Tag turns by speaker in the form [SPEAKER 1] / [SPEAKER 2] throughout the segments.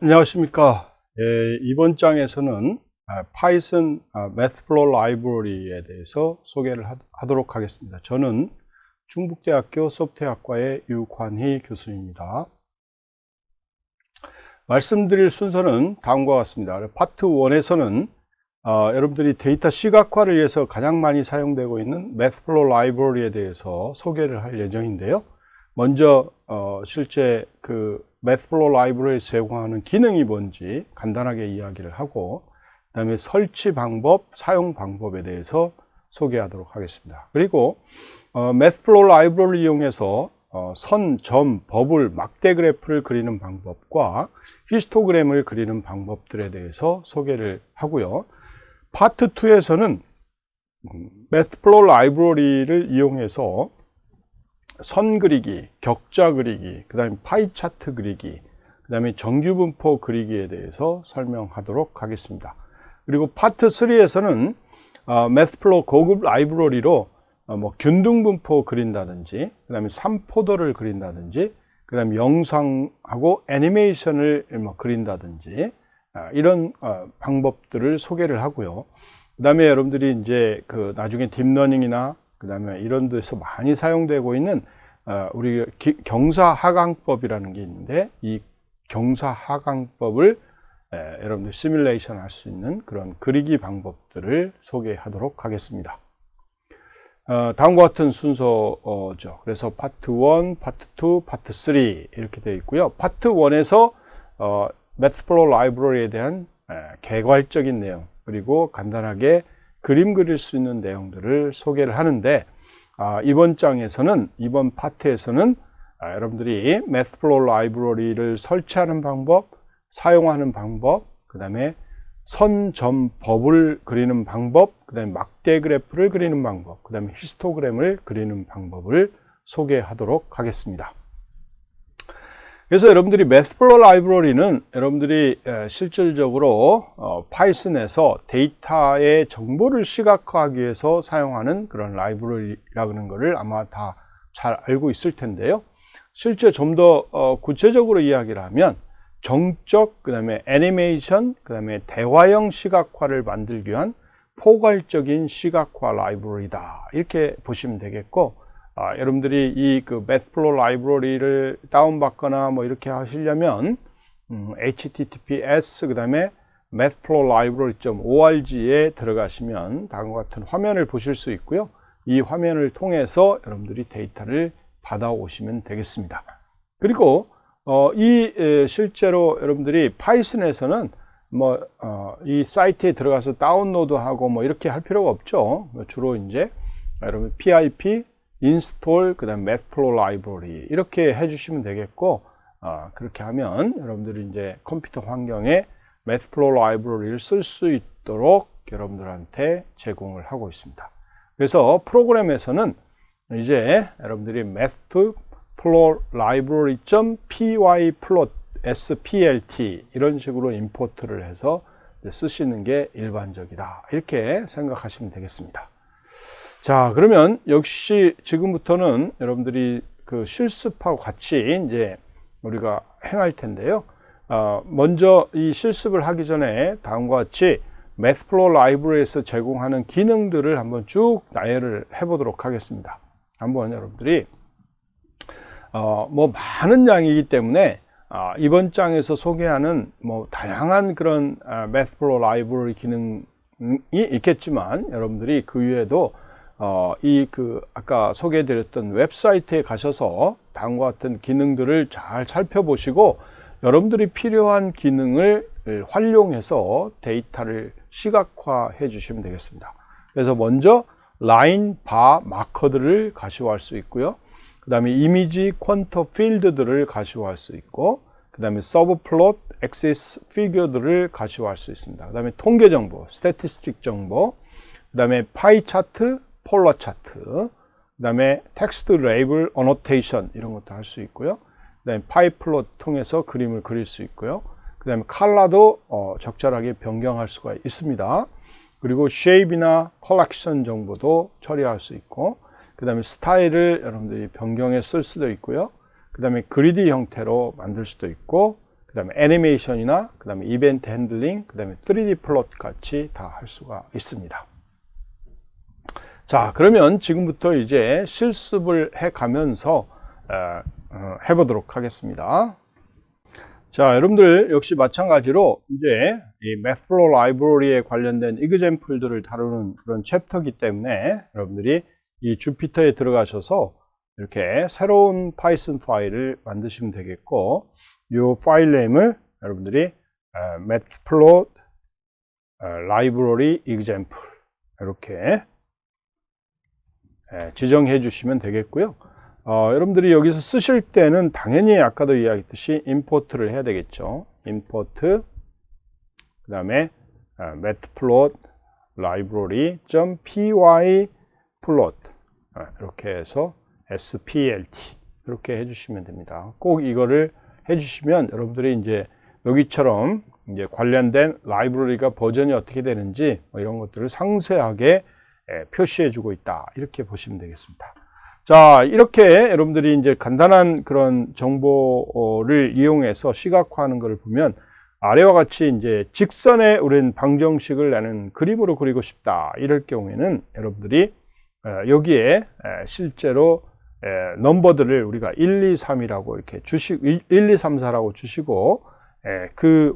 [SPEAKER 1] 안녕하십니까. 이번 장에서는 파이썬 매트플로우 라이브러리에 대해서 소개를 하도록 하겠습니다. 저는 충북대학교 소프트웨어학과의 유관희 교수입니다. 말씀드릴 순서는 다음과 같습니다. 파트 1에서는 여러분들이 데이터 시각화를 위해서 가장 많이 사용되고 있는 매트플로우 라이브러리에 대해서 소개를 할 예정인데요. 먼저 실제 그 매트플로우 라이브러리에 제공하는 기능이 뭔지 간단하게 이야기를 하고, 그 다음에 설치 방법, 사용 방법에 대해서 소개하도록 하겠습니다. 그리고 매트플로우 라이브러리를 이용해서 선, 점, 버블, 막대 그래프를 그리는 방법과 히스토그램을 그리는 방법들에 대해서 소개를 하고요. 파트 2에서는 매트플로우 라이브러리를 이용해서 선 그리기, 격자 그리기, 그 다음에 파이 차트 그리기, 그 다음에 정규분포 그리기에 대해서 설명하도록 하겠습니다. 그리고 파트 3에서는 매트플로우 고급 라이브러리로 균등분포 그린다든지, 그 다음에 3포더를 그린다든지, 그 다음에 영상하고 애니메이션을 그린다든지, 이런 방법들을 소개를 하고요. 그 다음에 여러분들이 이제 나중에 딥러닝이나 그 다음에 이런 데서 많이 사용되고 있는 우리 경사하강법이라는 게 있는데, 이 경사하강법을 여러분들 시뮬레이션 할 수 있는 그런 그리기 방법들을 소개하도록 하겠습니다. 다음과 같은 순서죠. 그래서 파트 1, 파트 2, 파트 3 이렇게 되어 있고요. 파트 1에서 매트플로우 라이브러리에 대한 개괄적인 내용, 그리고 간단하게 그림 그릴 수 있는 내용들을 소개를 하는데, 이번 장에서는, 이번 파트에서는 여러분들이 매트플로우 라이브러리를 설치하는 방법, 사용하는 방법, 그 다음에 선, 점, 버블 그리는 방법, 그 다음에 막대 그래프를 그리는 방법, 그 다음에 히스토그램을 그리는 방법을 소개하도록 하겠습니다. 그래서 여러분들이 매트플로우 라이브러리는 여러분들이 실질적으로 파이썬에서 데이터의 정보를 시각화하기 위해서 사용하는 그런 라이브러리라는 것을 아마 다 잘 알고 있을 텐데요. 실제 좀 더 구체적으로 이야기를 하면 정적, 그 다음에 애니메이션, 그 다음에 대화형 시각화를 만들기 위한 포괄적인 시각화 라이브러리다, 이렇게 보시면 되겠고, 여러분들이 이 매트플로우 라이브러리를 다운받거나 이렇게 하시려면 https 그 다음에 matplolibrary.org에 들어가시면 다음과 같은 화면을 보실 수 있고요. 이 화면을 통해서 여러분들이 데이터를 받아오시면 되겠습니다. 그리고 실제로 여러분들이 파이썬에서는 이 사이트에 들어가서 다운로드하고 이렇게 할 필요가 없죠. 주로 이제 여러분 pip 인스톨, 그 다음에 매트플로우 라이브러리 이렇게 해주시면 되겠고, 그렇게 하면 여러분들이 이제 컴퓨터 환경에 매트플로우 라이브러리를 쓸 수 있도록 여러분들한테 제공을 하고 있습니다. 그래서 프로그램에서는 이제 여러분들이 매트플로우 라이브러리.pyplot splt 이런 식으로 임포트를 해서 쓰시는 게 일반적이다, 이렇게 생각하시면 되겠습니다. 자, 그러면 역시 지금부터는 여러분들이 실습하고 같이 이제 우리가 행할 텐데요. 먼저 이 실습을 하기 전에 다음과 같이 매트플로우 라이브러리에서 제공하는 기능들을 한번 쭉 나열을 해보도록 하겠습니다. 한번 여러분들이 많은 양이기 때문에 이번 장에서 소개하는 다양한 그런 매트플로우 라이브러리 기능이 있겠지만, 여러분들이 그 외에도 아까 소개해드렸던 웹사이트에 가셔서 다음과 같은 기능들을 잘 살펴보시고, 여러분들이 필요한 기능을 활용해서 데이터를 시각화해 주시면 되겠습니다. 그래서 먼저 라인, 바, 마커들을 가시화할 수 있고요. 그 다음에 이미지, 퀀터 필드들을 가시화할 수 있고, 그 다음에 서브 플롯, 엑시스 피규어들을 가시화할 수 있습니다. 그 다음에 통계 정보, 스태티스틱 정보, 그 다음에 파이 차트, 폴러 차트, 그 다음에 텍스트 레이블 어노테이션 이런 것도 할 수 있고요. 그 다음에 파이 플롯 통해서 그림을 그릴 수 있고요. 그 다음에 컬러도 적절하게 변경할 수가 있습니다. 그리고 쉐입이나 컬렉션 정보도 처리할 수 있고, 그 다음에 스타일을 여러분들이 변경해 쓸 수도 있고요. 그 다음에 그리드 형태로 만들 수도 있고, 그 다음에 애니메이션이나 그 다음에 이벤트 핸들링, 그 다음에 3D 플롯 같이 다 할 수가 있습니다. 자, 그러면 지금부터 이제 실습을 해 가면서 해보도록 하겠습니다. 자, 여러분들 역시 마찬가지로 이제 이 Mathflow 라이브러리에 관련된 example들을 다루는 그런 챕터이기 때문에 여러분들이 이 주피터에 들어가셔서 이렇게 새로운 파이썬 파일을 만드시면 되겠고, 이 파일 네임을 여러분들이 Matplotlib library example 이렇게 지정해 주시면 되겠고요. 여러분들이 여기서 쓰실 때는 당연히 아까도 이야기했듯이 import를 해야 되겠죠. import 그 다음에 matplot library.pyplot 이렇게 해서 splt 이렇게 해주시면 됩니다. 꼭 이거를 해주시면 여러분들이 이제 여기처럼 이제 관련된 라이브러리가 버전이 어떻게 되는지 뭐 이런 것들을 상세하게 표시해 주고 있다, 이렇게 보시면 되겠습니다. 자, 이렇게 여러분들이 이제 간단한 그런 정보를 이용해서 시각화하는 것을 보면 아래와 같이 이제 직선에 우린 방정식을 나는 그림으로 그리고 싶다, 이럴 경우에는 여러분들이 여기에 실제로 넘버들을 우리가 1, 2, 3이라고 이렇게 1, 2, 3, 4라고 주시고 그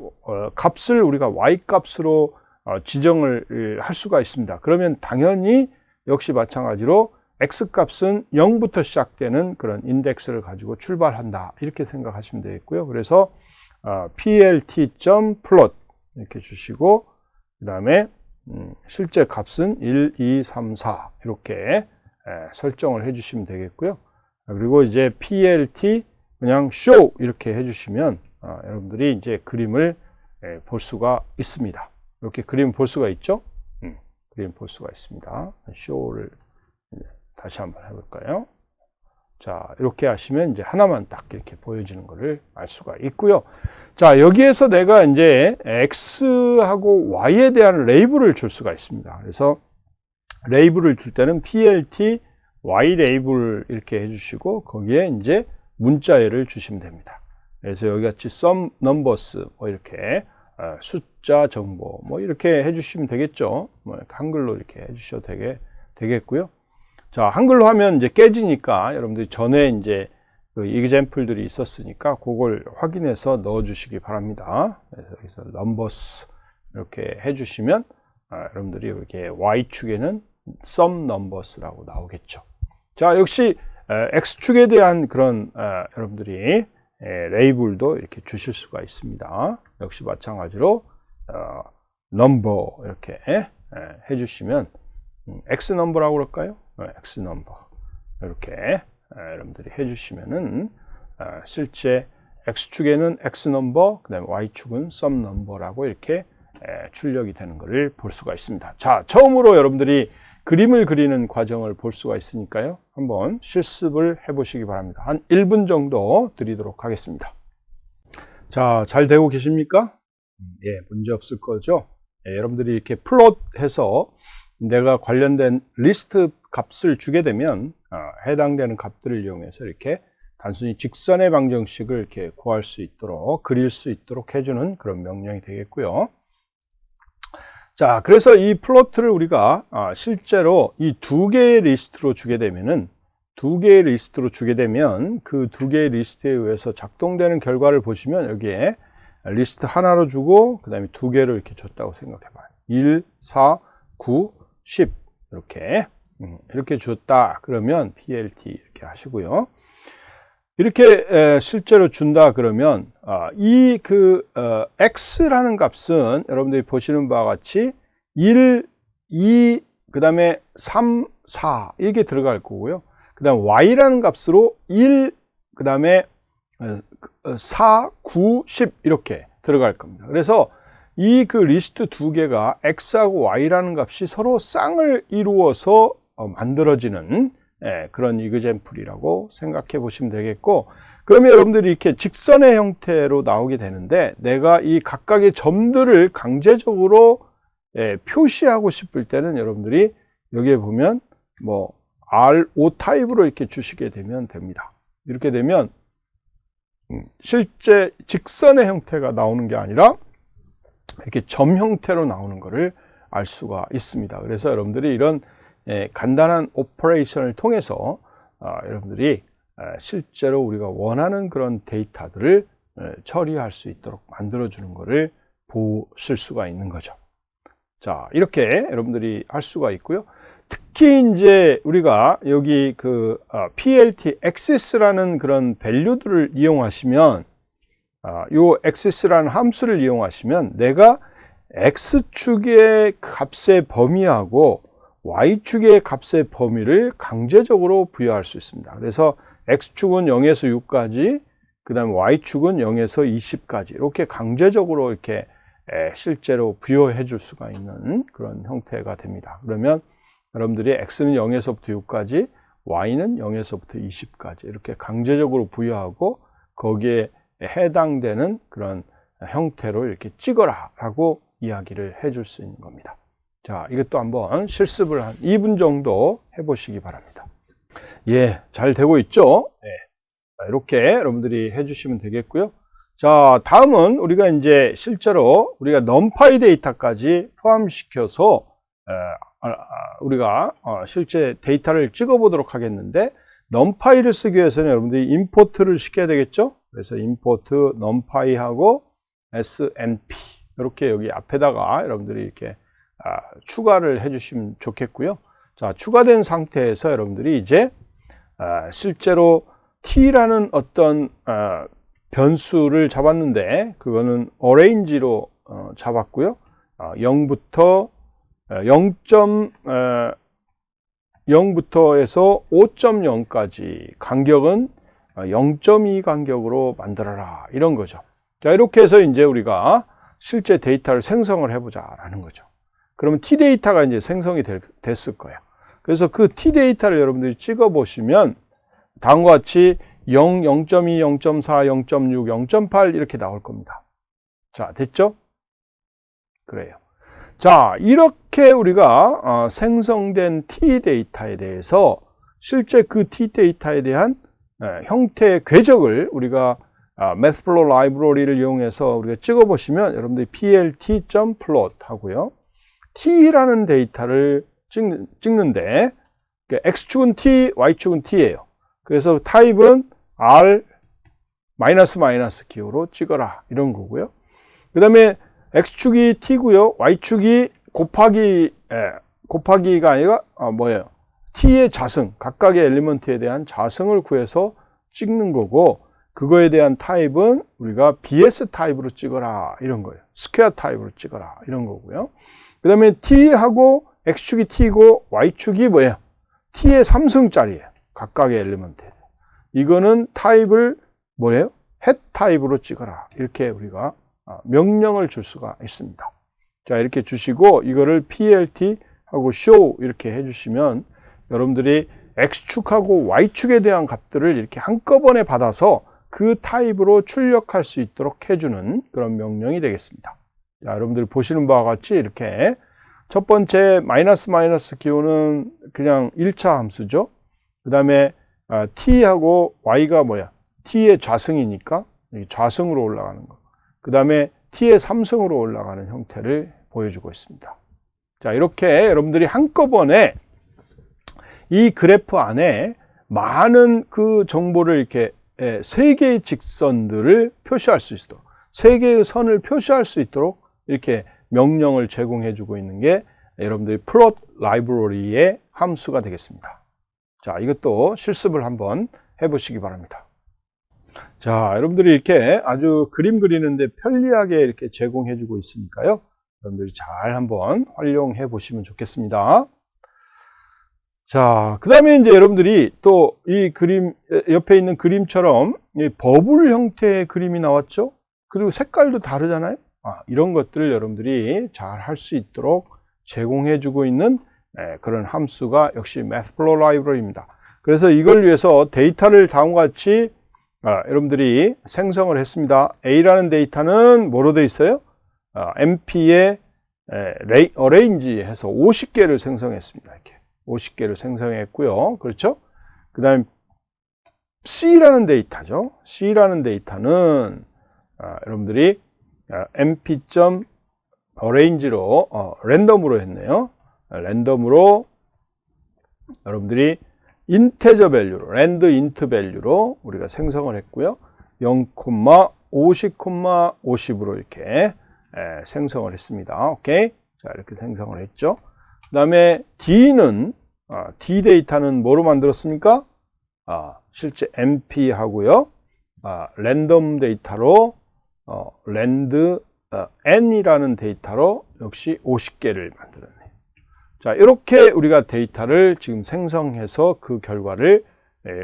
[SPEAKER 1] 값을 우리가 y 값으로 지정을 할 수가 있습니다. 그러면 당연히 역시 마찬가지로 x 값은 0부터 시작되는 그런 인덱스를 가지고 출발한다, 이렇게 생각하시면 되겠고요. 그래서 plt.plot 이렇게 주시고 그 다음에 실제 값은 1, 2, 3, 4 이렇게 설정을 해 주시면 되겠고요. 그리고 이제 plt 그냥 show 이렇게 해 주시면 여러분들이 이제 그림을 볼 수가 있습니다. 이렇게 그림 볼 수가 있죠? 그림 볼 수가 있습니다. show를 다시 한번 해볼까요? 자, 이렇게 하시면 이제 하나만 딱 이렇게 보여지는 것을 알 수가 있고요. 자, 여기에서 내가 이제 x하고 y에 대한 레이블을 줄 수가 있습니다. 그래서 레이블을 줄 때는 plt y 레이블 이렇게 해주시고 거기에 이제 문자열을 주시면 됩니다. 그래서 여기 같이 sum numbers 뭐 이렇게 숫자 정보 뭐 이렇게 해주시면 되겠죠. 뭐 한글로 이렇게 해주셔도 되겠고요. 자, 한글로 하면 이제 깨지니까 여러분들이 전에 이제 그 example들이 있었으니까 그걸 확인해서 넣어 주시기 바랍니다. 그래서 여기서 numbers 이렇게 해주시면 여러분들이 이렇게 y축에는 sum numbers라고 나오겠죠. 자, 역시 x축에 대한 그런 여러분들이 레이블도 이렇게 주실 수가 있습니다. 역시 마찬가지로 number 이렇게 해주시면 x number라고 그럴까요? x number 이렇게 여러분들이 해주시면은 실제 x축에는 x number, 그 다음에 y축은 sum number라고 이렇게 출력이 되는 것을 볼 수가 있습니다. 자, 처음으로 여러분들이 그림을 그리는 과정을 볼 수가 있으니까요. 한번 실습을 해 보시기 바랍니다. 한 1분 정도 드리도록 하겠습니다. 자, 잘 되고 계십니까? 예, 문제 없을 거죠? 예, 여러분들이 이렇게 플롯해서 내가 관련된 리스트 값을 주게 되면 해당되는 값들을 이용해서 이렇게 단순히 직선의 방정식을 이렇게 구할 수 있도록, 그릴 수 있도록 해주는 그런 명령이 되겠고요. 자, 그래서 이 플로트를 우리가 실제로 이 두 개의 리스트로 주게 되면은 그 두 개의 리스트에 의해서 작동되는 결과를 보시면 여기에 리스트 하나로 주고 그 다음에 두 개로 이렇게 줬다고 생각해 봐요. 1, 4, 9, 10 이렇게 줬다 그러면 plt 이렇게 하시고요. 이렇게 실제로 준다 그러면 이 x라는 값은 여러분들이 보시는 바와 같이 1, 2, 그 다음에 3, 4 이렇게 들어갈 거고요. 그 다음 y라는 값으로 1, 그 다음에 4, 9, 10 이렇게 들어갈 겁니다. 그래서 이 리스트 두 개가 x하고 y라는 값이 서로 쌍을 이루어서 만들어지는 그런 example이라고 생각해 보시면 되겠고, 그러면 여러분들이 이렇게 직선의 형태로 나오게 되는데 내가 이 각각의 점들을 강제적으로 표시하고 싶을 때는 여러분들이 여기에 보면 뭐 R5 타입으로 이렇게 주시게 되면 됩니다. 이렇게 되면 실제 직선의 형태가 나오는 게 아니라 이렇게 점 형태로 나오는 것을 알 수가 있습니다. 그래서 여러분들이 이런 간단한 오퍼레이션을 통해서 여러분들이 실제로 우리가 원하는 그런 데이터들을 처리할 수 있도록 만들어주는 것을 보실 수가 있는 거죠. 자, 이렇게 여러분들이 할 수가 있고요. 특히 이제 우리가 여기 그 PLT access라는 그런 밸류들을 이용하시면 요 access라는 함수를 이용하시면 내가 X축의 값의 범위하고 Y축의 값의 범위를 강제적으로 부여할 수 있습니다. 그래서 X축은 0에서 6까지, 그 다음에 Y축은 0에서 20까지 이렇게 강제적으로 이렇게 실제로 부여해 줄 수가 있는 그런 형태가 됩니다. 그러면 여러분들이 X는 0에서부터 6까지, Y는 0에서부터 20까지 이렇게 강제적으로 부여하고 거기에 해당되는 그런 형태로 이렇게 찍어라 라고 이야기를 해줄 수 있는 겁니다. 자, 이것도 한번 실습을 한 2분 정도 해보시기 바랍니다. 예, 잘 되고 있죠? 네. 이렇게 여러분들이 해주시면 되겠고요. 자, 다음은 우리가 이제 실제로 우리가 numPy 데이터까지 포함시켜서 우리가 실제 데이터를 찍어 보도록 하겠는데, numPy를 쓰기 위해서는 여러분들이 임포트를 시켜야 되겠죠? 그래서 import numpy하고 snp 이렇게 여기 앞에다가 여러분들이 이렇게 추가를 해 주시면 좋겠고요. 자, 추가된 상태에서 여러분들이 이제 실제로 t라는 어떤 변수를 잡았는데 그거는 arrange로 잡았고요. 0부터 0부터 해서 5.0까지 간격은 0.2 간격으로 만들어라 이런 거죠. 자, 이렇게 해서 이제 우리가 실제 데이터를 생성을 해보자라는 거죠. 그러면 t 데이터가 이제 생성이 됐을 거예요. 그래서 그 t 데이터를 여러분들이 찍어 보시면 다음과 같이 0, 0.2, 0.4, 0.6, 0.8 이렇게 나올 겁니다. 자, 됐죠? 그래요. 자, 이렇게 우리가 생성된 t 데이터에 대해서 실제 그 t 데이터에 대한 형태의 궤적을 우리가 Mathflow 라이브러리를 이용해서 우리가 찍어 보시면 여러분들이 plt.plot 하고요. t라는 데이터를 찍는데 x축은 t, y축은 t예요. 그래서 타입은 r 마이너스 기호로 찍어라 이런 거고요. 그 다음에 x축이 t고요. y축이 곱하기가 아니라 뭐예요? t의 자승, 각각의 엘리먼트에 대한 자승을 구해서 찍는 거고, 그거에 대한 타입은 우리가 bs 타입으로 찍어라 이런 거예요. 스퀘어 타입으로 찍어라 이런 거고요. 그 다음에 t하고 x축이 t고 y축이 뭐예요? t의 3승짜리예요. 각각의 엘리먼트에. 이거는 타입을 뭐예요? 헷 타입으로 찍어라 이렇게 우리가 명령을 줄 수가 있습니다. 자, 이렇게 주시고 이거를 plt하고 show 이렇게 해주시면 여러분들이 x축하고 y축에 대한 값들을 이렇게 한꺼번에 받아서 그 타입으로 출력할 수 있도록 해주는 그런 명령이 되겠습니다. 자, 여러분들 보시는 바와 같이 이렇게 첫 번째 마이너스 기호는 그냥 1차 함수죠. 그 다음에 t하고 y가 뭐야? t의 좌승이니까 좌승으로 올라가는 거. 그 다음에 t의 3승으로 올라가는 형태를 보여주고 있습니다. 자, 이렇게 여러분들이 한꺼번에 이 그래프 안에 많은 그 정보를 이렇게 3개의 직선들을 표시할 수 있도록, 3개의 선을 표시할 수 있도록 이렇게 명령을 제공해 주고 있는 게 여러분들이 플롯 라이브러리의 함수가 되겠습니다. 자, 이것도 실습을 한번 해보시기 바랍니다. 자, 여러분들이 이렇게 아주 그림 그리는데 편리하게 이렇게 제공해 주고 있으니까요. 여러분들이 잘 한번 활용해 보시면 좋겠습니다. 자, 그 다음에 이제 여러분들이 또 이 그림, 옆에 있는 그림처럼 이 버블 형태의 그림이 나왔죠? 그리고 색깔도 다르잖아요? 이런 것들을 여러분들이 잘 할 수 있도록 제공해 주고 있는 그런 함수가 역시 Mathflow 라이브러리입니다. 그래서 이걸 위해서 데이터를 다음과 같이 여러분들이 생성을 했습니다. A라는 데이터는 뭐로 되어 있어요? MP에 arrange 해서 50개를 생성했습니다. 이렇게 50개를 생성했고요. 그렇죠? 그 다음에 C라는 데이터죠. C라는 데이터는 여러분들이 mp.arrange로 랜덤으로 했네요. 랜덤으로 여러분들이 인테저 밸류로 랜드 인트 밸류로 우리가 생성을 했고요. 0,50, 50으로 이렇게 생성을 했습니다. 오케이. 자, 이렇게 생성을 했죠. 그 다음에 D는 D 데이터는 뭐로 만들었습니까? 실제 MP 하고요. 랜덤 데이터로 랜드 N이라는 데이터로 역시 50개를 만들었네요. 자, 이렇게 우리가 데이터를 지금 생성해서 그 결과를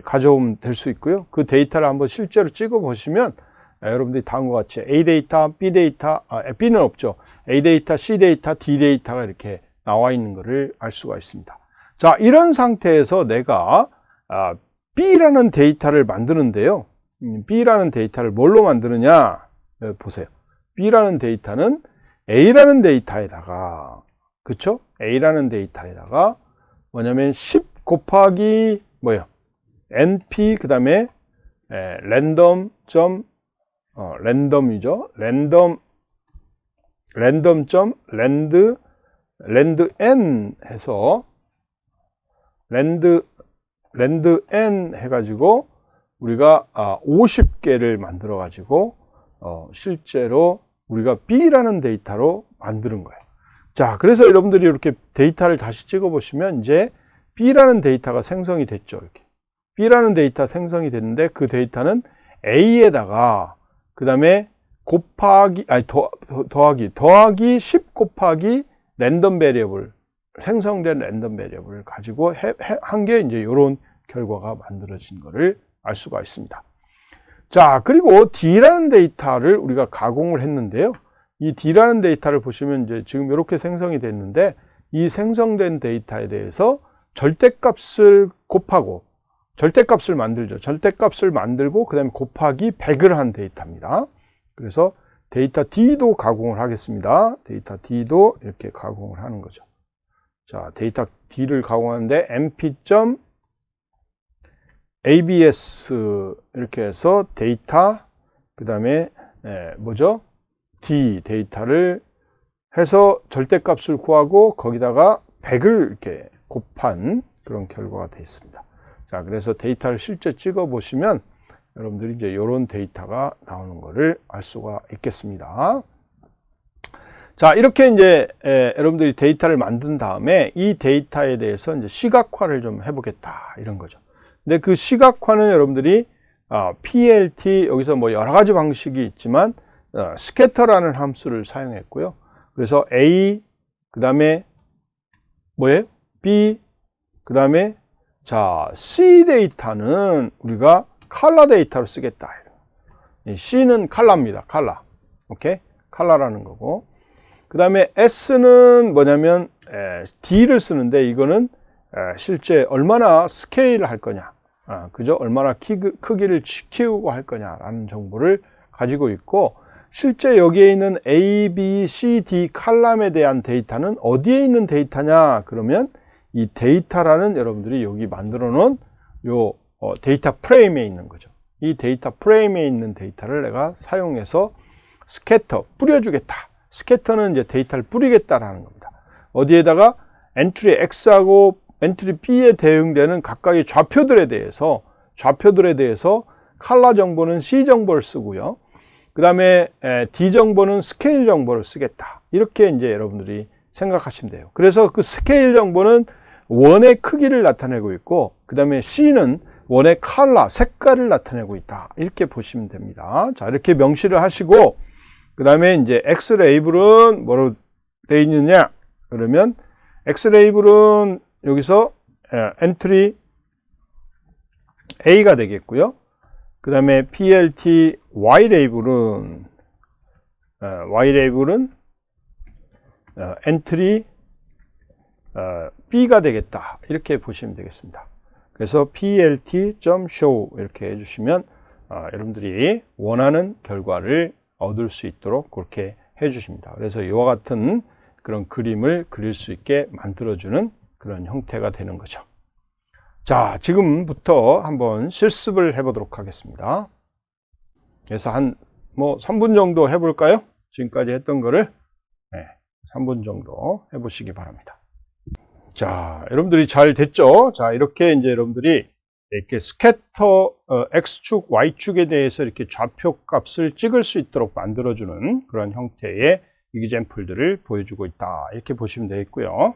[SPEAKER 1] 가져오면 될 수 있고요. 그 데이터를 한번 실제로 찍어 보시면 여러분들이 다음과 같이 A 데이터, B 데이터, B는 없죠. A 데이터, C 데이터, D 데이터가 이렇게 나와 있는 것을 알 수가 있습니다. 자, 이런 상태에서 내가 B라는 데이터를 만드는데요. B라는 데이터를 뭘로 만드느냐? 보세요. B라는 데이터는 A라는 데이터에다가, 그쵸? A라는 데이터에다가 뭐냐면 10 곱하기 뭐예요? NP 그 다음에 랜덤이죠. 랜드 N 해서 랜드 N 해가지고 우리가 50개를 만들어 가지고 실제로 우리가 B라는 데이터로 만드는 거예요. 자, 그래서 여러분들이 이렇게 데이터를 다시 찍어 보시면 이제 B라는 데이터가 생성이 됐죠. 이렇게 B라는 데이터 생성이 됐는데 그 데이터는 A에다가 그 다음에 더하기 10 곱하기 랜덤 베리어블, 생성된 랜덤 베리어블을 가지고 한 게 이제 이런 결과가 만들어진 것을 알 수가 있습니다. 자, 그리고 D라는 데이터를 우리가 가공을 했는데요. 이 D라는 데이터를 보시면 이제 지금 이렇게 생성이 됐는데 이 생성된 데이터에 대해서 절대값을 곱하고 절대값을 만들죠. 절대값을 만들고 그 다음에 곱하기 100을 한 데이터입니다. 그래서 데이터 D도 가공을 하겠습니다. 데이터 D도 이렇게 가공을 하는 거죠. 자, 데이터 D를 가공하는데 mp.abs 이렇게 해서 데이터 그 다음에 뭐죠? D 데이터를 해서 절대값을 구하고 거기다가 100을 이렇게 곱한 그런 결과가 되어 있습니다. 자, 그래서 데이터를 실제 찍어 보시면 여러분들이 이제 이런 데이터가 나오는 것을 알 수가 있겠습니다. 자, 이렇게 이제 여러분들이 데이터를 만든 다음에 이 데이터에 대해서 이제 시각화를 좀 해보겠다 이런 거죠. 근데 그 시각화는 여러분들이 PLT 여기서 뭐 여러 가지 방식이 있지만 스캐터라는 함수를 사용했고요. 그래서 A 그 다음에 뭐예요? B 그 다음에 자 C 데이터는 우리가 컬러 데이터로 쓰겠다. C는 컬러입니다. 컬러. 오케이? 컬러라는 거고. 그 다음에 S는 뭐냐면 D를 쓰는데 이거는 실제 얼마나 스케일을 할 거냐. 그죠? 얼마나 크기를 키우고 할 거냐라는 정보를 가지고 있고 실제 여기에 있는 A, B, C, D 칼럼에 대한 데이터는 어디에 있는 데이터냐 그러면 이 데이터라는 여러분들이 여기 만들어 놓은 요 데이터 프레임에 있는 거죠. 이 데이터 프레임에 있는 데이터를 내가 사용해서 스캐터 뿌려주겠다. 스캐터는 이제 데이터를 뿌리겠다라는 겁니다. 어디에다가 엔트리 X하고 엔트리 B에 대응되는 각각의 좌표들에 대해서 컬러 정보는 C 정보를 쓰고요. 그 다음에 D 정보는 스케일 정보를 쓰겠다. 이렇게 이제 여러분들이 생각하시면 돼요. 그래서 그 스케일 정보는 원의 크기를 나타내고 있고, 그 다음에 C는 원의 컬러, 색깔을 나타내고 있다. 이렇게 보시면 됩니다. 자, 이렇게 명시를 하시고, 그 다음에 이제 X 레이블은 뭐로 되어 있느냐? 그러면 X 레이블은 여기서 엔트리 A가 되겠고요. 그 다음에 PLT Y 레이블은 엔트리 B가 되겠다. 이렇게 보시면 되겠습니다. 그래서 plt.show 이렇게 해주시면 여러분들이 원하는 결과를 얻을 수 있도록 그렇게 해주십니다. 그래서 이와 같은 그런 그림을 그릴 수 있게 만들어주는 그런 형태가 되는 거죠. 자, 지금부터 한번 실습을 해보도록 하겠습니다. 그래서 한 3분 정도 해볼까요? 지금까지 했던 거를 3분 정도 해보시기 바랍니다. 자, 여러분들이 잘 됐죠? 자, 이렇게 이제 여러분들이 이렇게 스캐터 X축, Y축에 대해서 이렇게 좌표 값을 찍을 수 있도록 만들어주는 그런 형태의 이그젬플들을 보여주고 있다. 이렇게 보시면 되겠고요.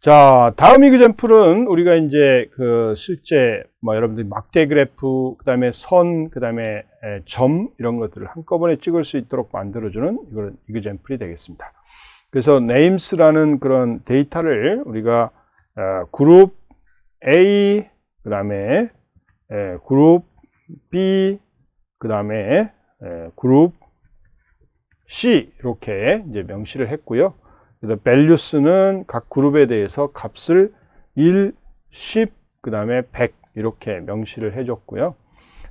[SPEAKER 1] 자, 다음 이그젬플은 우리가 이제 실제 여러분들이 막대 그래프, 그 다음에 선, 그 다음에 점 이런 것들을 한꺼번에 찍을 수 있도록 만들어주는 이런 이그젬플이 되겠습니다. 그래서 names라는 그런 데이터를 우리가 그룹 A, 그 다음에 그룹 B, 그 다음에 그룹 C 이렇게 이제 명시를 했고요. 그래서 values는 각 그룹에 대해서 값을 1, 10, 그 다음에 100 이렇게 명시를 해줬고요.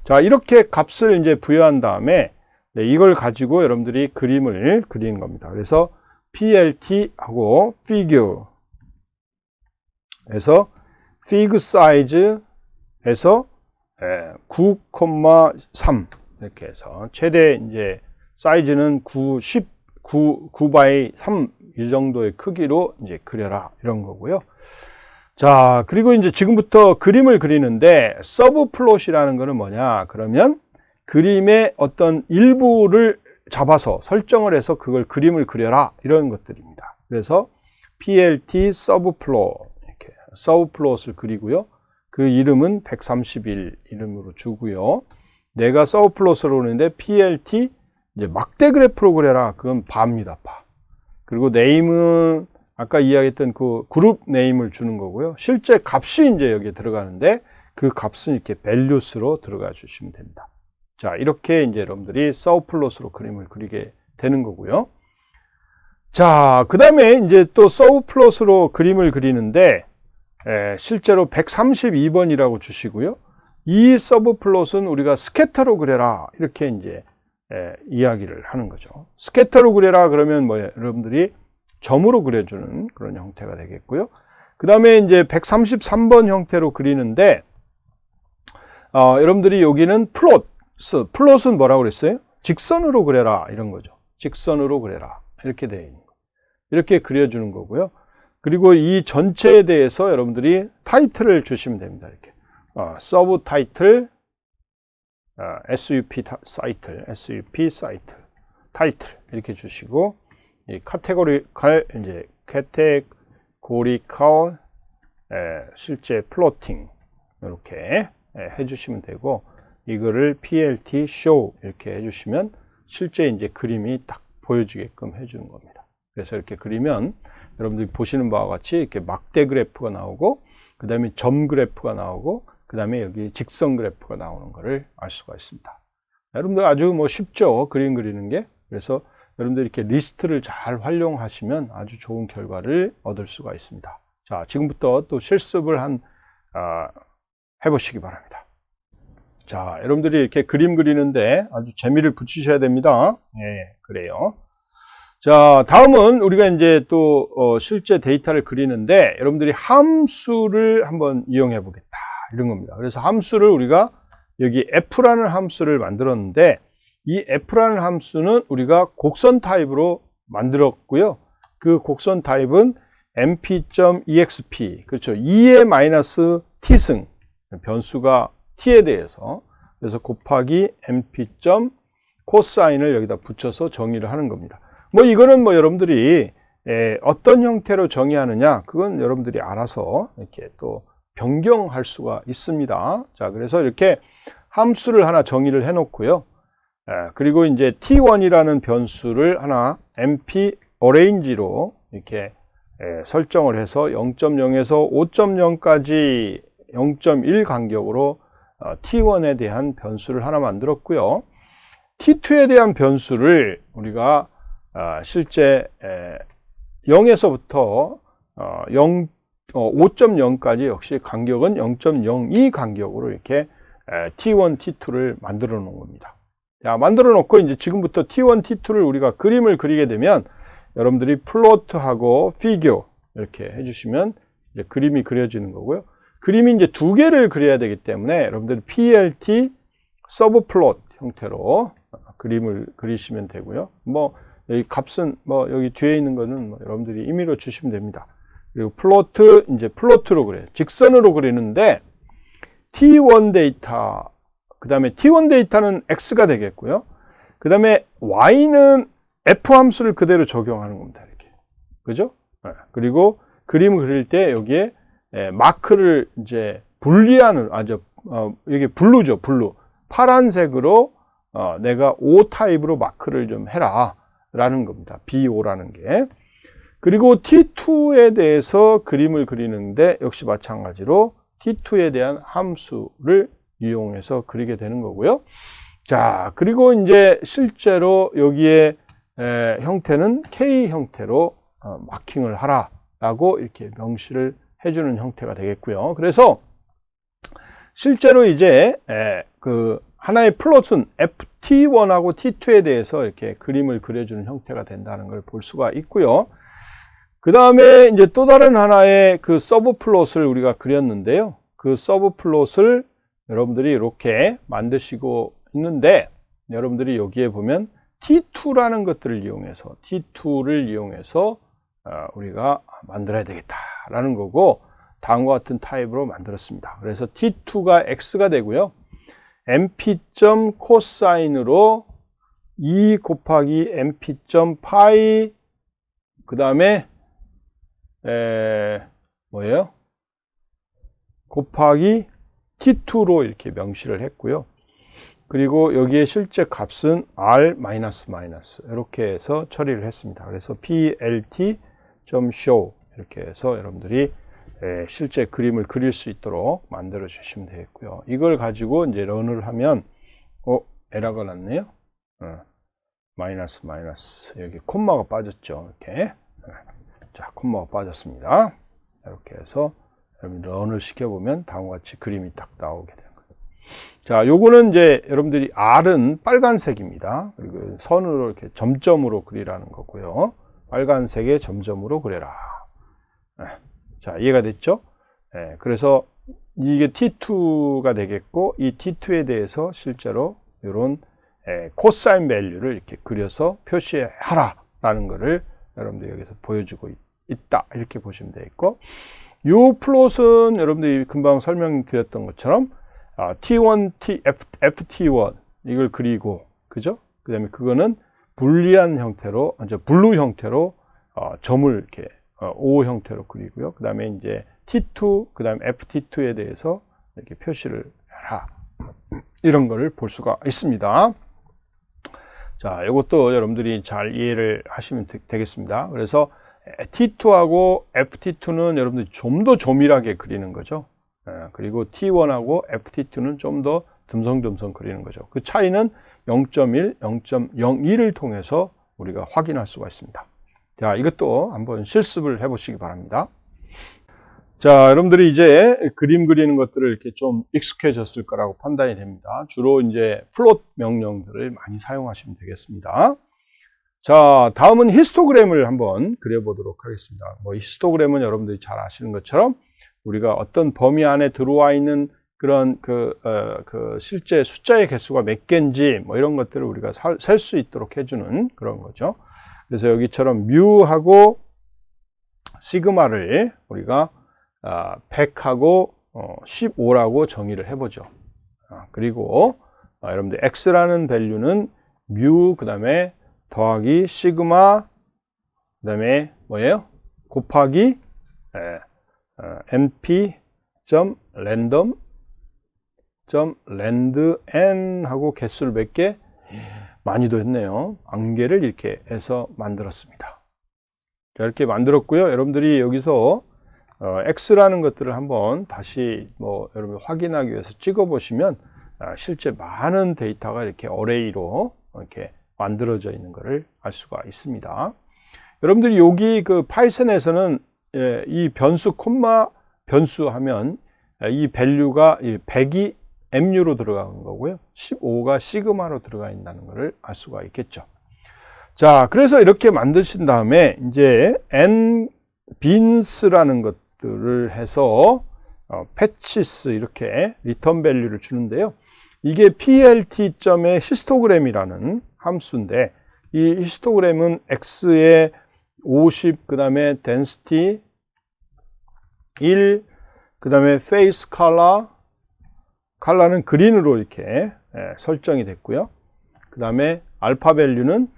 [SPEAKER 1] 자, 이렇게 값을 이제 부여한 다음에 이걸 가지고 여러분들이 그림을 그리는 겁니다. 그래서 plt하고 figure 에서 fig size 에서 9,3 이렇게 해서 최대 이제 사이즈는 9 by 3 이 정도의 크기로 이제 그려라 이런 거고요. 자, 그리고 이제 지금부터 그림을 그리는데 서브 플롯이라는 거는 뭐냐? 그러면 그림의 어떤 일부를 잡아서 설정을 해서 그걸 그림을 그려라 이런 것들입니다. 그래서 plt 서브 플롯 이렇게 서브 플롯을 그리고요. 그 이름은 131 이름으로 주고요. 내가 서브 플롯으로 오는데 plt 이제 막대 그래프로 그려라. 그건 바입니다. 바. 그리고 네임은 아까 이야기했던 그 그룹 네임을 주는 거고요. 실제 값이 이제 여기에 들어가는데 그 값은 이렇게 values로 들어가 주시면 됩니다. 자, 이렇게 이제 여러분들이 서브 플롯으로 그림을 그리게 되는 거고요. 자, 그 다음에 이제 또 서브 플롯으로 그림을 그리는데 실제로 132번이라고 주시고요. 이 서브 플롯은 우리가 스캐터로 그려라 이렇게 이제 이야기를 하는 거죠. 스캐터로 그려라 그러면 여러분들이 점으로 그려주는 그런 형태가 되겠고요. 그 다음에 이제 133번 형태로 그리는데 여러분들이 여기는 플롯은 뭐라고 그랬어요? 직선으로 그려라 이런 거죠. 직선으로 그려라 이렇게 되어 있는 거. 이렇게 그려주는 거고요. 그리고 이 전체에 대해서 여러분들이 타이틀을 주시면 됩니다. 이렇게 서브 타이틀, SUP 사이트, 타이틀 이렇게 주시고 이 카테고리칼 이제 카테고리칼 실제 플로팅 이렇게 해주시면 되고 이거를 PLT show 이렇게 해주시면 실제 이제 그림이 딱 보여지게끔 해주는 겁니다. 그래서 이렇게 그리면 여러분들이 보시는 바와 같이 이렇게 막대 그래프가 나오고 그 다음에 점 그래프가 나오고 그 다음에 여기 직선 그래프가 나오는 것을 알 수가 있습니다. 여러분들 아주 쉽죠? 그림 그리는 게. 그래서 여러분들 이렇게 리스트를 잘 활용하시면 아주 좋은 결과를 얻을 수가 있습니다. 자, 지금부터 또 실습을 해보시기 바랍니다. 자, 여러분들이 이렇게 그림 그리는데 아주 재미를 붙이셔야 됩니다. 그래요. 자, 다음은 우리가 이제 또 실제 데이터를 그리는데 여러분들이 함수를 한번 이용해 보겠다. 이런 겁니다. 그래서 함수를 우리가 여기 f라는 함수를 만들었는데 이 f라는 함수는 우리가 곡선 타입으로 만들었고요. 그 곡선 타입은 mp.exp 그렇죠. 2의 마이너스 t승 변수가 t에 대해서 그래서 곱하기 mp. 코사인을 여기다 붙여서 정의를 하는 겁니다. 이거는 여러분들이 어떤 형태로 정의하느냐 그건 여러분들이 알아서 이렇게 또 변경할 수가 있습니다. 자, 그래서 이렇게 함수를 하나 정의를 해 놓고요. 그리고 이제 t1이라는 변수를 하나 mp arrange로 이렇게 설정을 해서 0.0에서 5.0까지 0.1 간격으로 t1에 대한 변수를 하나 만들었고요. t2에 대한 변수를 우리가 실제 0에서부터 5.0까지 역시 간격은 0.02 간격으로 이렇게 T1, T2를 만들어 놓은 겁니다. 자, 만들어 놓고 이제 지금부터 T1, T2를 우리가 그림을 그리게 되면 여러분들이 플로트하고 피규어 이렇게 해주시면 이제 그림이 그려지는 거고요. 그림이 이제 두 개를 그려야 되기 때문에 여러분들 PLT 서브플롯 형태로 그림을 그리시면 되고요. 뭐 여기 값은 뭐 여기 뒤에 있는 거는 뭐 여러분들이 임의로 주시면 됩니다. 그리고 플로트 이제 플로트로 그래요. 직선으로 그리는데 T1 데이터, 그 다음에 T1 데이터는 X가 되겠고요. 그 다음에 Y는 F 함수를 그대로 적용하는 겁니다. 이렇게. 그죠? 그리고 그림을 그릴 때 여기에 마크를 이제 분리하는, 이게 블루죠, 블루. 파란색으로 내가 O 타입으로 마크를 좀 해라. 라는 겁니다. BO라는 게. 그리고 T2에 대해서 그림을 그리는데 역시 마찬가지로 T2에 대한 함수를 이용해서 그리게 되는 거고요. 자, 그리고 이제 실제로 여기에 형태는 K 형태로 마킹을 하라라고 이렇게 명시를 해주는 형태가 되겠고요. 그래서 실제로 이제 그 하나의 플롯은 FT1하고 T2에 대해서 이렇게 그림을 그려주는 형태가 된다는 걸 볼 수가 있고요. 그 다음에 이제 또 다른 하나의 그 서브 플롯을 우리가 그렸는데요. 그 서브 플롯을 여러분들이 이렇게 만드시고 있는데, 여러분들이 여기에 보면 T2라는 것들을 이용해서, T2를 이용해서 우리가 만들어야 되겠다라는 거고, 다음과 같은 타입으로 만들었습니다. 그래서 T2가 X가 되고요. np.점 코사인으로 2 곱하기 np.점 파이, 그 다음에 뭐예요? 곱하기 T2로 이렇게 명시를 했고요. 그리고 여기에 실제 값은 R 이렇게 해서 처리를 했습니다. 그래서 plt.show 이렇게 해서 여러분들이 실제 그림을 그릴 수 있도록 만들어 주시면 되겠고요. 이걸 가지고 이제 런을 하면 에러가 났네요. 마이너스 여기 콤마가 빠졌죠. 이렇게 자, 콤마가 빠졌습니다. 이렇게 해서 런을 시켜보면 다음과 같이 그림이 딱 나오게 되는 거예요. 자, 요거는 이제 여러분들이 R은 빨간색입니다. 그리고 선으로 이렇게 점점으로 그리라는 거고요. 빨간색의 점점으로 그려라. 자, 이해가 됐죠? 그래서 이게 T2가 되겠고, 이 T2에 대해서 실제로 이런 코사인 밸류를 이렇게 그려서 표시하라 라는 거를 여러분들 여기서 보여주고 있다. 이렇게 보시면 되겠고, 이 플롯은 여러분들이 금방 설명드렸던 것처럼 T1, FT1 이걸 그리고, 그죠? 그 다음에 그거는 불리한 형태로, 블루 형태로 점을 이렇게 O 형태로 그리고요. 그 다음에 이제 T2, 그 다음에 FT2에 대해서 이렇게 표시를 해라. 이런 거를 볼 수가 있습니다. 자, 이것도 여러분들이 잘 이해를 하시면 되겠습니다. 그래서 T2하고 FT2는 여러분들이 좀 더 조밀하게 그리는 거죠. 그리고 T1하고 FT2는 좀 더 듬성듬성 그리는 거죠. 그 차이는 0.1, 0.01을 통해서 우리가 확인할 수가 있습니다. 자, 이것도 한번 실습을 해보시기 바랍니다. 자, 여러분들이 이제 그림 그리는 것들을 이렇게 좀 익숙해졌을 거라고 판단이 됩니다. 주로 이제 플롯 명령들을 많이 사용하시면 되겠습니다. 자, 다음은 히스토그램을 한번 그려보도록 하겠습니다. 뭐 히스토그램은 여러분들이 잘 아시는 것처럼 우리가 어떤 범위 안에 들어와 있는 그런 실제 숫자의 개수가 몇 개인지 뭐 이런 것들을 우리가 셀 수 있도록 해주는 그런 거죠. 그래서 여기처럼 뮤하고 시그마를 우리가 100하고 15라고 정의를 해보죠. 그리고 여러분들 x라는 밸류는 뮤 그 다음에 더하기 시그마 그 다음에 뭐예요? 곱하기 np.random.randn 하고 개수를 몇 개? 많이도 했네요. 안개를 이렇게 해서 만들었습니다. 자, 이렇게 만들었고요. 여러분들이 여기서 x라는 것들을 한번 다시 여러분 확인하기 위해서 찍어 보시면 실제 많은 데이터가 이렇게 어레이로 이렇게 만들어져 있는 것을 알 수가 있습니다. 여러분들이 여기 그 파이썬에서는 이 변수 콤마 변수 하면 이 밸류가 100이 MU로 들어가는 거고요. 15가 시그마로 들어가 있다는 것을 알 수가 있겠죠. 자, 그래서 이렇게 만드신 다음에 이제 nbins 라는 것들을 해서 패치스 이렇게 리턴 밸류를 주는데요. 이게 plt.의 히스토그램이라는 함수인데 이 히스토그램은 x에 50, 그 다음에 density 1, 그 다음에 face color, 컬러는 그린으로 이렇게 설정이 됐고요. 그 다음에 알파 밸류는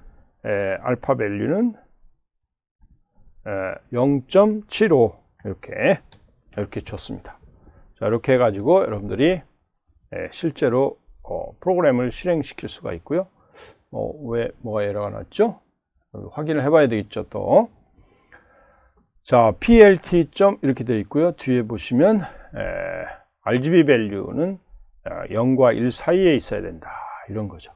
[SPEAKER 1] 0.75 이렇게 줬습니다. 자, 이렇게 해가지고 여러분들이 실제로 프로그램을 실행시킬 수가 있고요. 왜 뭐가 에러가 났죠? 확인을 해봐야 되겠죠, 또. 자, plt. 이렇게 되어 있고요. 뒤에 보시면 RGB 밸류는 0과 1 사이에 있어야 된다, 이런 거죠.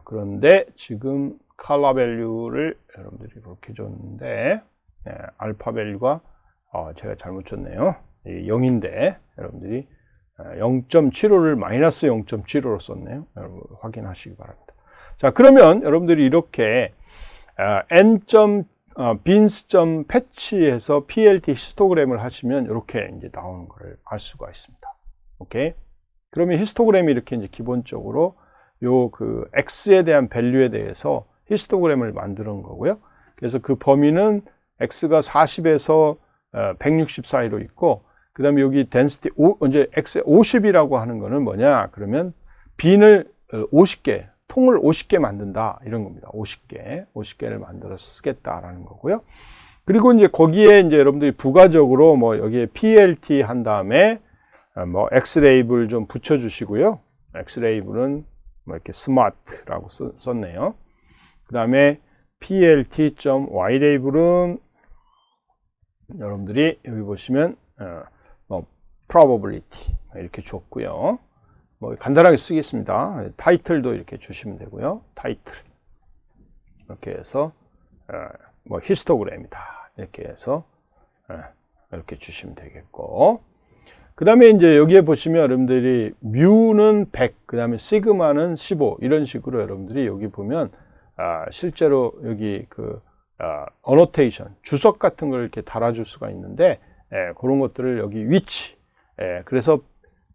[SPEAKER 1] 그런데 지금 컬러 밸류를 여러분들이 이렇게 줬는데 알파 밸류가 제가 잘못 줬네요. 0인데 여러분들이 0.75를 마이너스 0.75로 썼네요. 여러분 확인하시기 바랍니다. 자, 그러면 여러분들이 이렇게 beans.patch에서 plt 히스토그램을 하시면 이렇게 이제 나오는 것을 알 수가 있습니다. 오케이? 그러면 히스토그램이 이렇게 이제 기본적으로 요 그 x에 대한 밸류에 대해서 히스토그램을 만드는 거고요. 그래서 그 범위는 x가 40에서 160 사이로 있고, 그 다음에 여기 density 이제 x에 50이라고 하는 거는 뭐냐? 그러면 빈을 50개, 통을 50개 만든다, 이런 겁니다. 50개를 만들어서 쓰겠다라는 거고요. 그리고 이제 거기에 이제 여러분들이 부가적으로 뭐 여기에 plt 한 다음에 뭐 x레이블 좀 붙여 주시고요. x레이블은 뭐 이렇게 smart라고 썼네요. 그 다음에 plt.y레이블은 여러분들이 여기 보시면 뭐 probability 이렇게 줬고요. 뭐 간단하게 쓰겠습니다. 타이틀도 이렇게 주시면 되고요. 타이틀 이렇게 해서 뭐 히스토그램이다, 이렇게 해서 이렇게 주시면 되겠고, 그 다음에 이제 여기에 보시면 여러분들이 뮤는 100, 그 다음에 시그마는 15, 이런 식으로 여러분들이 여기 보면 실제로 여기 그 어노테이션, 주석 같은 걸 이렇게 달아줄 수가 있는데 그런 것들을 여기 위치, 그래서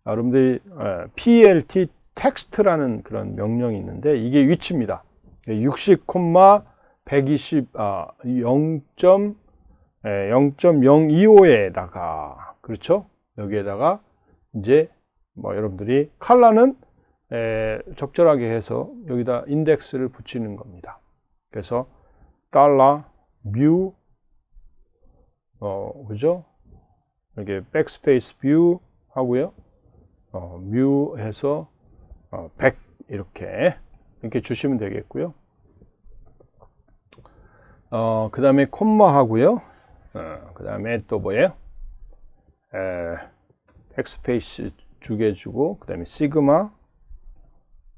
[SPEAKER 1] 여러분들이 plt 텍스트라는 그런 명령이 있는데 이게 위치입니다. 60, 120, 0.025에다가, 그렇죠? 여기에다가 이제 뭐 여러분들이 컬러는 적절하게 해서 여기다 인덱스를 붙이는 겁니다. 그래서 달러 뮤 그죠? 이렇게 백스페이스 뷰 하고요. 뮤 해서 100 이렇게 주시면 되겠고요. 그 다음에 콤마 하고요. 그 다음에 또 뭐예요? 백스페이스 2개 주고, 그 다음에 시그마,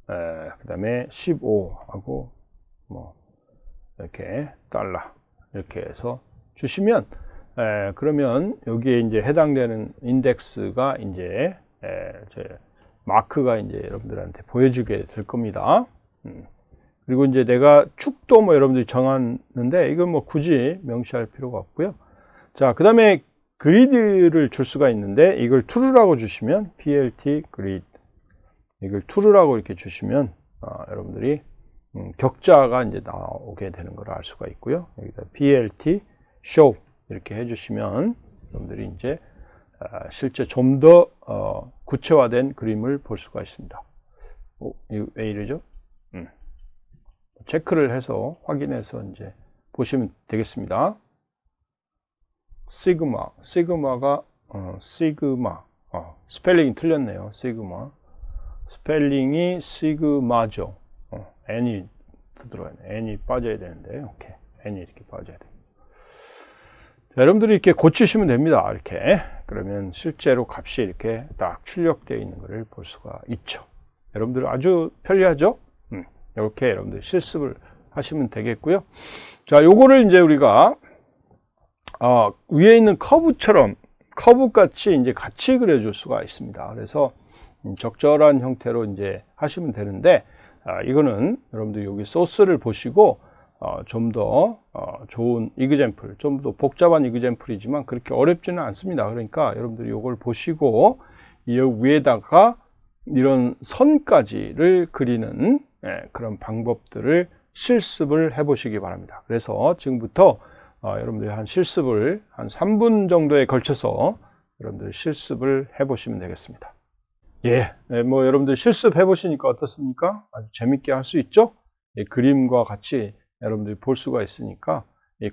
[SPEAKER 1] 그 다음에 15 하고 뭐 이렇게 달러 이렇게 해서 주시면 그러면 여기에 이제 해당되는 인덱스가 이제 마크가 이제 여러분들한테 보여주게 될 겁니다. 그리고 이제 내가 축도 뭐 여러분들이 정하는데 이건 뭐 굳이 명시할 필요가 없고요. 자, 그 다음에 그리드를 줄 수가 있는데 이걸 true라고 주시면 plt grid, 이걸 true라고 이렇게 주시면 여러분들이 격자가 이제 나오게 되는 걸 알 수가 있고요. 여기다 plt show 이렇게 해주시면 여러분들이 이제 실제 좀 더 구체화된 그림을 볼 수가 있습니다. 이거 왜 이러죠? 체크를 해서 확인해서 이제 보시면 되겠습니다. 시그마가 시그마, 스펠링이 틀렸네요. 시그마 스펠링이 시그마죠. n이 들어가네. n이 빠져야 되는데, 오케이, n이 이렇게 빠져야 돼요. 여러분들이 이렇게 고치시면 됩니다. 이렇게 그러면 실제로 값이 이렇게 딱 출력되어 있는 것을 볼 수가 있죠. 여러분들 아주 편리하죠? 이렇게 여러분들 실습을 하시면 되겠고요. 자, 요거를 이제 우리가 위에 있는 커브처럼 커브 같이 이제 같이 그려줄 수가 있습니다. 그래서 적절한 형태로 이제 하시면 되는데, 이거는 여러분들 여기 소스를 보시고 좀 더 좋은 이그젬플, 좀 더 복잡한 이그젬플이지만 그렇게 어렵지는 않습니다. 그러니까 여러분들이 이걸 보시고 이 위에다가 이런 선까지를 그리는 그런 방법들을 실습을 해 보시기 바랍니다. 그래서 지금부터 여러분들이 한 실습을 한 3분 정도에 걸쳐서 여러분들 실습을 해 보시면 되겠습니다. 뭐 여러분들 실습해 보시니까 어떻습니까? 아주 재밌게 할 수 있죠? 그림과 같이 여러분들이 볼 수가 있으니까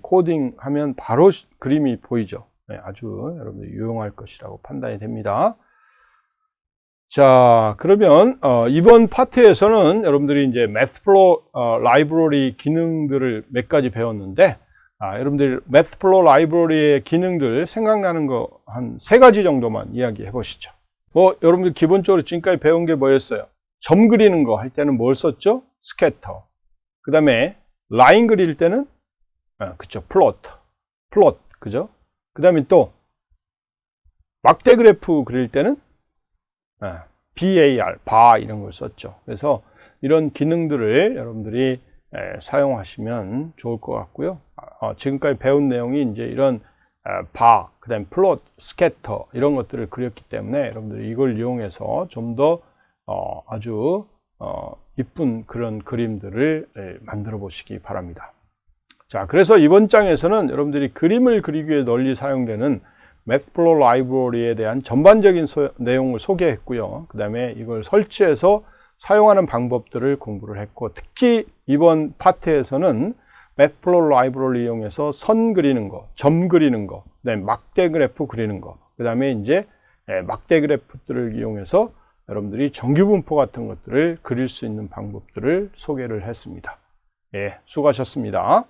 [SPEAKER 1] 코딩 하면 바로 그림이 보이죠? 아주 여러분들 유용할 것이라고 판단이 됩니다. 자, 그러면 이번 파트에서는 여러분들이 이제 매트플로우 라이브러리 기능들을 몇 가지 배웠는데, 여러분들 매트플로우 라이브러리의 기능들 생각나는 거 한 3가지 정도만 이야기해 보시죠. 여러분들 기본적으로 지금까지 배운 게 뭐였어요? 점 그리는 거 할 때는 뭘 썼죠? 스캐터. 그 다음에 라인 그릴 때는 그쵸, 플롯, 그죠? 그 다음에 또 막대 그래프 그릴 때는 bar, 바 이런 걸 썼죠. 그래서 이런 기능들을 여러분들이 사용하시면 좋을 것 같고요. 지금까지 배운 내용이 이제 이런 바, 그 다음에 플롯, 스캐터 이런 것들을 그렸기 때문에 여러분들이 이걸 이용해서 좀 더 아주 이쁜 그런 그림들을 만들어 보시기 바랍니다. 자, 그래서 이번 장에서는 여러분들이 그림을 그리기 위해 널리 사용되는 매트플로우 라이브러리에 대한 전반적인 내용을 소개했고요. 그 다음에 이걸 설치해서 사용하는 방법들을 공부를 했고, 특히 이번 파트에서는 매트플로우 라이브러리 이용해서 선 그리는 거, 점 그리는 거, 그다음에 막대 그래프 그리는 거, 그 다음에 이제 막대 그래프들을 이용해서 여러분들이 정규분포 같은 것들을 그릴 수 있는 방법들을 소개를 했습니다. 수고하셨습니다.